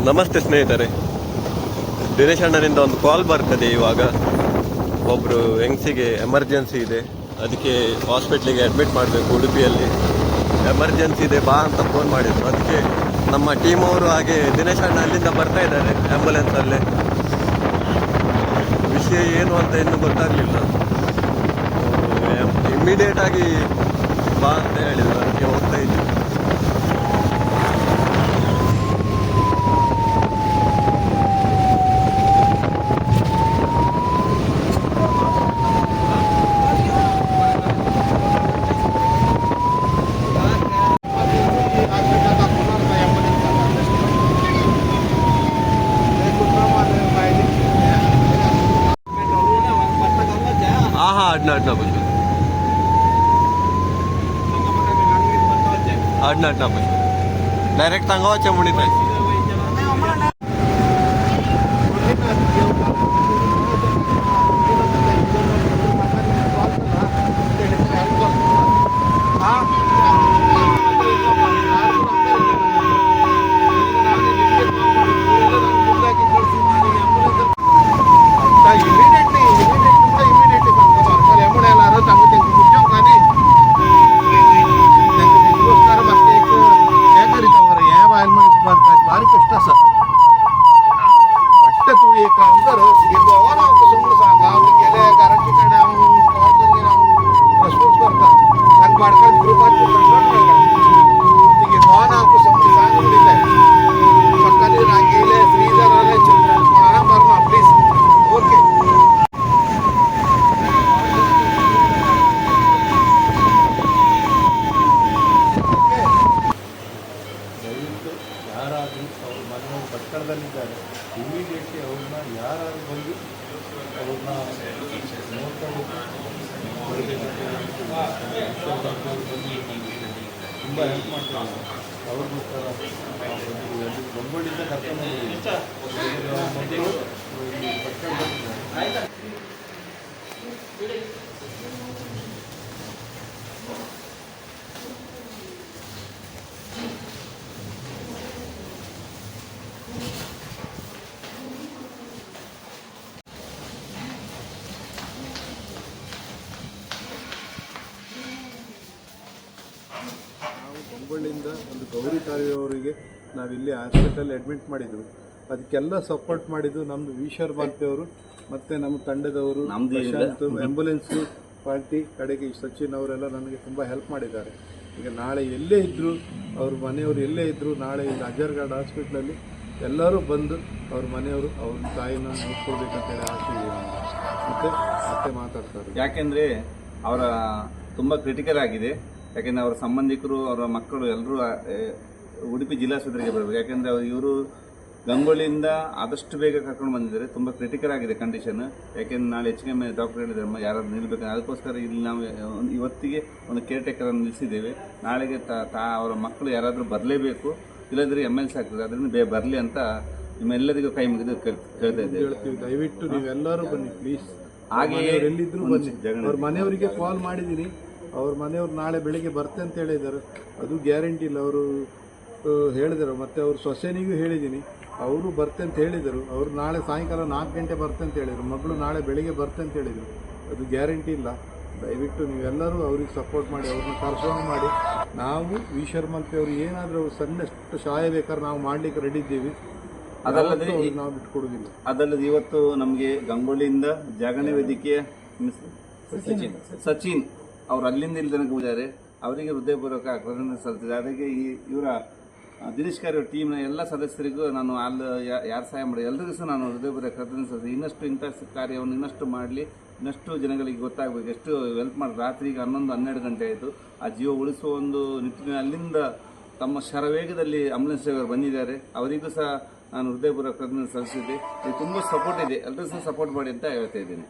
ನಮಸ್ತೆ ಸ್ನೇಹಿತರೆ, ದಿನೇಶ್ ಅಣ್ಣನಿಂದ ಒಂದು ಕಾಲ್ ಬರ್ತದೆ. ಇವಾಗ ಒಬ್ಬರು ಹೆಂಗಸಿಗೆ ಎಮರ್ಜೆನ್ಸಿ ಇದೆ, ಅದಕ್ಕೆ ಹಾಸ್ಪಿಟ್ಲಿಗೆ ಅಡ್ಮಿಟ್ ಮಾಡಬೇಕು. ಉಡುಪಿಯಲ್ಲಿ ಎಮರ್ಜೆನ್ಸಿ ಇದೆ, ಬಾ ಅಂತ ಫೋನ್ ಮಾಡಿದ್ರು. ಅದಕ್ಕೆ ನಮ್ಮ ಟೀಮ್ ಅವರು ಹಾಗೆ ದಿನೇಶ್ ಅಣ್ಣ ಅಲ್ಲಿಂದ ಬರ್ತಾ ಇದ್ದಾರೆ ಆ್ಯಂಬುಲೆನ್ಸಲ್ಲೇ. ವಿಷಯ ಏನು ಅಂತ ಇನ್ನೂ ಗೊತ್ತಾಗಲಿಲ್ಲ. ಇಮ್ಮಿಡಿಯೇಟಾಗಿ ಬಾ ಅಂತ ಹೇಳಿದ್ರು, ಅದಕ್ಕೆ ಹೋಗ್ತಾ ಇದ್ದೀವಿ. आडना पशु डायरेक्ट सांगा मुड़ी भारी कष्ट असा वाटतं. तू एक काम कर, गोवा ना समजून सांग. गेल्या घराची कडे रेस्पॉन्स करता आणि बाळका ग्रुपात गोवा ना समजून सांग. म्हणजे सकाळी ना गेले श्रीधर आले चंद्र कोणाला मरणा प्लीज. ओके ಯಾರಾದರೂ ಅವ್ರ ಮನೆಯವರು ಭಟ್ಕಳದಲ್ಲಿದ್ದಾರೆ, ಇಮಿಡಿಯೇಟ್ಲಿ ಅವ್ರನ್ನ ಯಾರು ಬಂದು ಅವ್ರನ್ನ ನೋಡ್ಕೊಂಡು ತುಂಬ ಹೆಲ್ಪ್ ಮಾಡ್ತಾರೆ. ಅವ್ರಿಗೋಸ್ಕರ ಬೆಂಗಳೂರಿಂದ ಕರ್ಕೊಂಡು ಮೊದಲು ಭಟ್ಕಳ ಬಂದಿದ್ದಾರೆ. ಹುಬ್ಬಳ್ಳಿಯಿಂದ ಒಂದು ಗೌರಿ ತಾಯಿಯವರಿಗೆ ನಾವಿಲ್ಲಿ ಹಾಸ್ಪಿಟಲ್ ಅಡ್ಮಿಟ್ ಮಾಡಿದ್ರು. ಅದಕ್ಕೆಲ್ಲ ಸಪೋರ್ಟ್ ಮಾಡಿದ್ದು ನಮ್ಮದು ವಿಶರ್ ಬಾಲ್ತಿಯವರು ಮತ್ತು ನಮ್ಮ ತಂಡದವರು, ಪ್ರಶಾಂತ್, ಆ್ಯಂಬುಲೆನ್ಸ್ ಪಾರ್ಟಿ, ಕಡೆಗೆ ಸಚಿನ್ ಅವರೆಲ್ಲ ನನಗೆ ತುಂಬ ಹೆಲ್ಪ್ ಮಾಡಿದ್ದಾರೆ. ಈಗ ನಾಳೆ ಎಲ್ಲೇ ಇದ್ದರೂ ಅವ್ರ ಮನೆಯವರು ಎಲ್ಲೇ ಇದ್ದರೂ ನಾಳೆ ಇಲ್ಲಿ ಅಜರ್ಗಾಡ್ ಹಾಸ್ಪಿಟ್ಲಲ್ಲಿ ಎಲ್ಲರೂ ಬಂದು ಅವ್ರ ಮನೆಯವರು ಅವ್ರ ತಾಯಿನ ನೋಡ್ಕೊಳ್ಬೇಕಂತೇಳಿ ಆಸೆ ಇದೆ. ಮತ್ತೆ ಮಾತಾಡ್ತಾರೆ. ಯಾಕೆಂದರೆ ಅವರ ತುಂಬ ಕ್ರಿಟಿಕಲ್ ಆಗಿದೆ. ಯಾಕೆಂದರೆ ಅವರ ಸಂಬಂಧಿಕರು, ಅವರ ಮಕ್ಕಳು ಎಲ್ಲರೂ ಉಡುಪಿ ಜಿಲ್ಲಾಸ್ಪತ್ರೆಗೆ ಬರಬೇಕು. ಯಾಕೆಂದರೆ ಇವರು ಗಂಗೊಳ್ಳಿಯಿಂದ ಆದಷ್ಟು ಬೇಗ ಕರ್ಕೊಂಡು ಬಂದಿದ್ದಾರೆ. ತುಂಬ ಕ್ರಿಟಿಕಲ್ ಆಗಿದೆ ಕಂಡೀಷನ್. ಯಾಕೆಂದರೆ ನಾಳೆ ಹೆಚ್ಚಿಗೆ ಡಾಕ್ಟರ್ ಹೇಳಿದ್ದಾರೆ ಯಾರಾದ್ರು ನಿಲ್ಬೇಕು. ಅದಕ್ಕೋಸ್ಕರ ಇಲ್ಲಿ ನಾವು ಇವತ್ತಿಗೆ ಒಂದು ಕೇರ್ ಟೇಕರನ್ನು ನಿಲ್ಲಿಸಿದ್ದೇವೆ. ನಾಳೆಗೆ ಅವರ ಮಕ್ಕಳು ಯಾರಾದರೂ ಬರಲೇಬೇಕು, ಇಲ್ಲದ್ರೆ MLC ಆಗ್ತದೆ. ಅದರಿಂದ ಬರಲಿ ಅಂತ ನಿಮ್ಮೆಲ್ಲರಿಗೂ ಕೈ ಮುಗಿದು ಕೇಳ್ತಾ ಇದ್ದೇವೆ. ದಯವಿಟ್ಟು ನೀವೆಲ್ಲರೂ ಬನ್ನಿ ಪ್ಲೀಸ್. ಹಾಗೆ ಎಲ್ಲಿದ್ರು ಬನ್ನಿ. ಅವ್ರ ಮನೆಯವರಿಗೆ ಕಾಲ್ ಮಾಡಿದ್ದೀನಿ, ಅವ್ರ ಮನೆಯವ್ರು ನಾಳೆ ಬೆಳಿಗ್ಗೆ ಬರ್ತೆ ಅಂತ ಹೇಳಿದ್ದಾರೆ. ಅದು ಗ್ಯಾರಂಟಿ ಇಲ್ಲ. ಅವರು ಹೇಳಿದರು. ಮತ್ತು ಅವ್ರ ಸೊಸೆನಿಗೂ ಹೇಳಿದ್ದೀನಿ, ಅವರು ಬರ್ತೆ ಅಂತ ಹೇಳಿದರು. ಅವರು ನಾಳೆ ಸಾಯಂಕಾಲ 4 ಗಂಟೆ ಬರ್ತೆ ಅಂತ ಹೇಳಿದರು. ಮಗಳು ನಾಳೆ ಬೆಳಿಗ್ಗೆ ಬರ್ತೆ ಅಂತ ಹೇಳಿದರು. ಅದು ಗ್ಯಾರಂಟಿ ಇಲ್ಲ. ದಯವಿಟ್ಟು ನೀವೆಲ್ಲರೂ ಅವ್ರಿಗೆ ಸಪೋರ್ಟ್ ಮಾಡಿ, ಅವ್ರನ್ನ ಕರ್ಕೊಂಡು ಮಾಡಿ. ನಾವು ವಿ ಶರ್ಮಂತಿ ಅವರು ಏನಾದರೂ ಸಣ್ಣಷ್ಟು ಸಹಾಯ ಬೇಕಾದ್ರೆ ನಾವು ಮಾಡಲಿಕ್ಕೆ ರೆಡಿ ಇದ್ದೀವಿ. ಅದಲ್ಲದೆ ನಾವು ಬಿಟ್ಕೊಡೋದಿಲ್ಲ. ಅದಲ್ಲದೆ ಇವತ್ತು ನಮಗೆ ಗಂಗೊಳ್ಳಿಯಿಂದ ಜಾಗರಣೆ ವೇದಿಕೆಯ ಸಚಿನ್ ಅವರು ಅಲ್ಲಿಂದ ಇಲ್ಲಿ ತನಕ ಹೋಗಿದ್ದಾರೆ. ಅವರಿಗೆ ಹೃದಯಪೂರ್ವಕ ಕೃತಜ್ಞತೆ ಸಲ್ಲಿಸಿದೆ. ಅದಕ್ಕೆ ಇವರ ದಿನೇಶ್ ಕಾರ್ಯ ಟೀಮ್ನ ಎಲ್ಲ ಸದಸ್ಯರಿಗೂ ನಾನು ಯಾರು ಸಹಾಯ ಮಾಡಿ ಎಲ್ಲರಿಗೂ ಸಹ ನಾನು ಹೃದಯಪೂರ್ವಕ ಕೃತಜ್ಞತೆ ಸಲ್ಲಿಸಿದೆ. ಇನ್ನಷ್ಟು ಇಂಥ ಕಾರ್ಯವನ್ನು ಇನ್ನಷ್ಟು ಮಾಡಲಿ, ಇನ್ನಷ್ಟು ಜನಗಳಿಗೆ ಗೊತ್ತಾಗಬೇಕು. ಎಷ್ಟು ಹೆಲ್ಪ್ ಮಾಡಿ. ರಾತ್ರಿಗೆ 11-12 ಗಂಟೆ ಆಯಿತು. ಆ ಜೀವ ಉಳಿಸುವ ಒಂದು ನಿಟ್ಟಿನಲ್ಲಿ ಅಲ್ಲಿಂದ ತಮ್ಮ ಶರವೇಗದಲ್ಲಿ ಆಂಬುಲೆನ್ಸ್ ಡ್ರೈವರ್ ಬಂದಿದ್ದಾರೆ. ಅವರಿಗೂ ಸಹ ನಾನು ಹೃದಯಪೂರ್ವಕ ಕೃತಜ್ಞತೆ ಸಲ್ಲಿಸಿದ್ದೆ. ಇದು ತುಂಬ ಸಪೋರ್ಟ್ ಇದೆ, ಎಲ್ಲರೂ ಸಹ ಸಪೋರ್ಟ್ ಮಾಡಿ ಅಂತ ಹೇಳ್ತಾ ಇದ್ದೀನಿ.